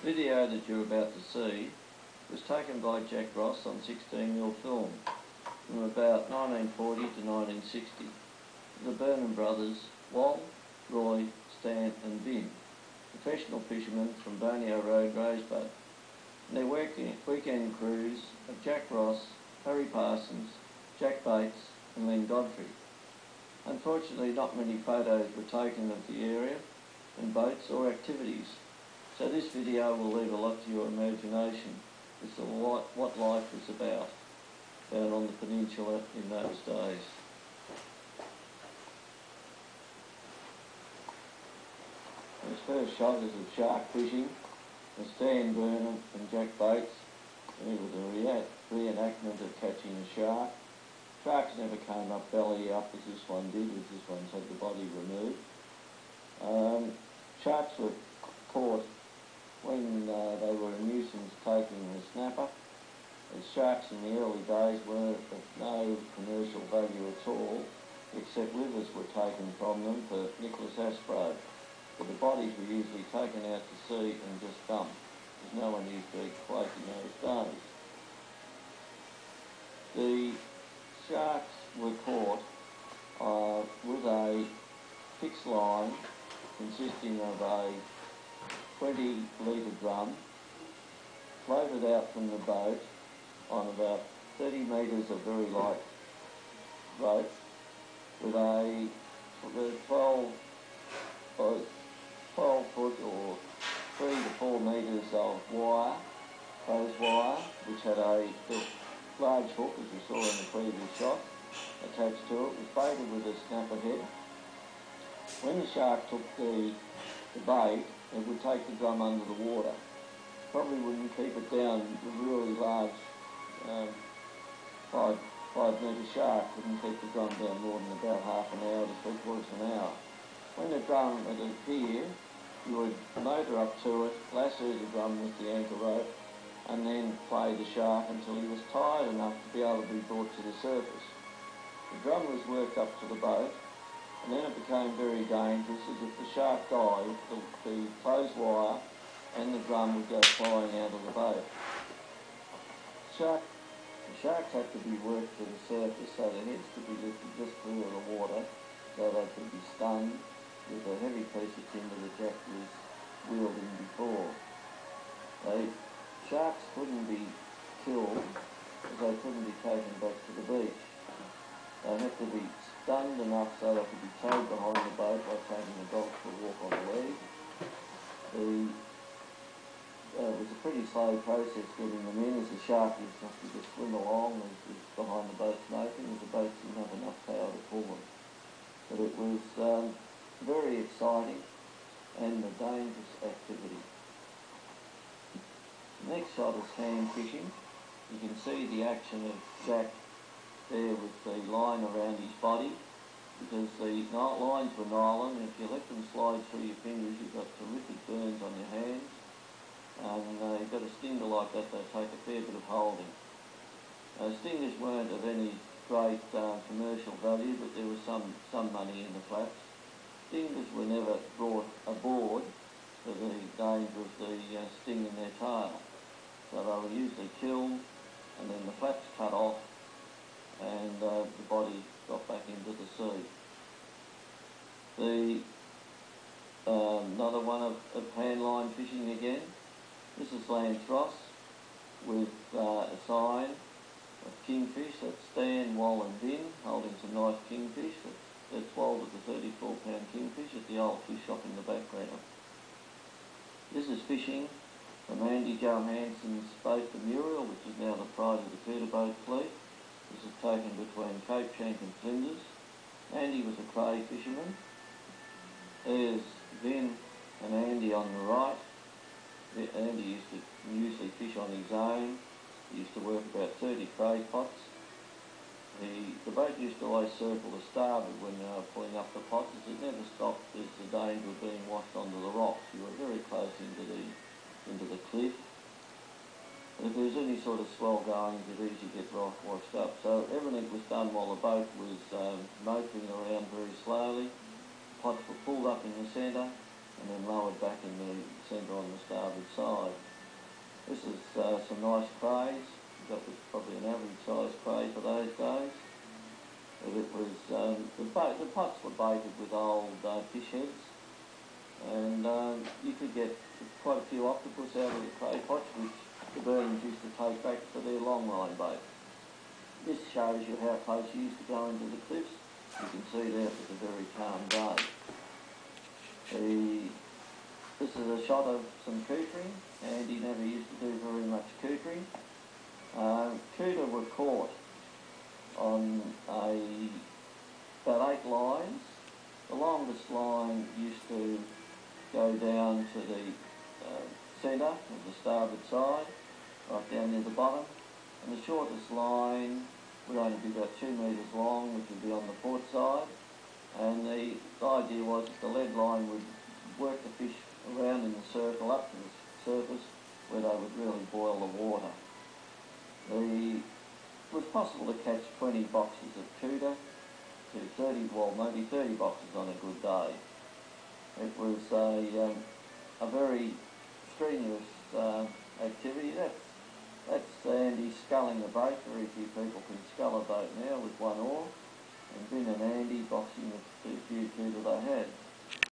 Video that you're about to see was taken by Jack Ross on 16mm film from about 1940 to 1960. The Burnham brothers, Wal, Roy, Stan and Vin, professional fishermen from Bonio Road, Rosebud, and their weekend crews of Jack Ross, Harry Parsons, Jack Bates and Len Godfrey. Unfortunately, not many photos were taken of the area and boats or activities, so this video will leave a lot to your imagination as to what life was about down on the peninsula in those days. This first shot is of shark fishing with Steve Burnham and Jack Bates. It was a reenactment of catching a shark. Sharks never came up belly up as this one did, as this one's had the body removed. Sharks were caught when they were a nuisance taking the snapper. As sharks in the early days were of no commercial value at all, except livers were taken from them for Nicholas Asprode. But the bodies were usually taken out to sea and just dumped, because no one used to eat quake in those days. The sharks were caught with a fixed line consisting of a 20-litre drum floated out from the boat on about 30 metres of very light rope with a 12 foot or 3 to 4 metres of wire, hose wire, which had a large hook, as we saw in the previous shot, attached to it, was baited with a snapper head. When the shark took the bait, it would take the drum under the water. Probably wouldn't keep it down. A really large 5-metre shark wouldn't keep the drum down more than about half an hour to 3/4 of an hour. When the drum would appear, you would motor up to it, lasso the drum with the anchor rope, and then play the shark until he was tired enough to be able to be brought to the surface. The drum was worked up to the boat, and then it became very dangerous, as if the shark died, the closed wire and the drum would go flying out of the boat. The sharks had to be worked to the surface, so their heads could be lifted just through the water, so they could be stunned with a heavy piece of timber that Jack was wielding before. The sharks couldn't be killed, as they couldn't be taken back to the beach. They had to be stunned enough so they could be towed behind the boat by taking the dogs for a walk on the leg. It was a pretty slow process getting them in, as the shark was just to swim along and was behind the boat smoking, as the boat didn't have enough power to pull them. But it was very exciting and a dangerous activity. The next shot is hand fishing. You can see the action of Jack there with the line around his body, because the lines were nylon, and if you let them slide through your fingers, you've got terrific burns on your hands, and you've got a stinger like that, they take a fair bit of holding. Stingers weren't of any great commercial value, but there was some money in the flaps. Stingers were never brought aboard for the danger of the sting in their tail, so they were usually killed and then the flaps cut off and the body got back into the sea. Another one of hand line fishing again. This is Lance Ross with a sign of kingfish. That's Stan, Wal and Vin holding some nice kingfish. They're 12 of the 34-pound kingfish at the old fish shop in the background. This is fishing from Andy Johansson's boat, the Muriel, which is now the pride of the feeder boat fleet. This is taken between Cape Shank and Flinders. Andy was a cray fisherman. There's Vin and Andy on the right. Andy used to usually fish on his own. He used to work about 30 cray pots. The boat used to always circle the starboard when they were pulling up the pots, as it never stopped. There's the danger of being washed onto the rocks. You were very close into the cliff. And if there was any sort of swell going, you could easily get washed up. So everything was done while the boat was motoring around very slowly. The pots were pulled up in the centre, and then lowered back in the centre on the starboard side. This is some nice crays. That was probably an average size cray for those days. But it was, the pots were baited with old fish heads, and you could get quite a few octopus out of the cray pots, which the Burnhams used to take back for their long line bait. This shows you how close you used to go into the cliffs. You can see there it was a very calm day. This is a shot of some cootering. Andy never used to do very much cootering. Cooter were caught on about 8 lines. The longest line used to go down to the centre of the starboard side, right down near the bottom, and the shortest line would only be about 2 metres long, which would be on the port side, and the idea was that the lead line would work the fish around in the circle up to the surface where they would really boil the water. It was possible to catch 20 boxes of cooter to 30, well maybe 30 boxes on a good day. It was a very strenuous activity. That's Andy sculling a boat. Very few people can scull a boat now with one oar, and Ben and Andy boxing the few cooter they had.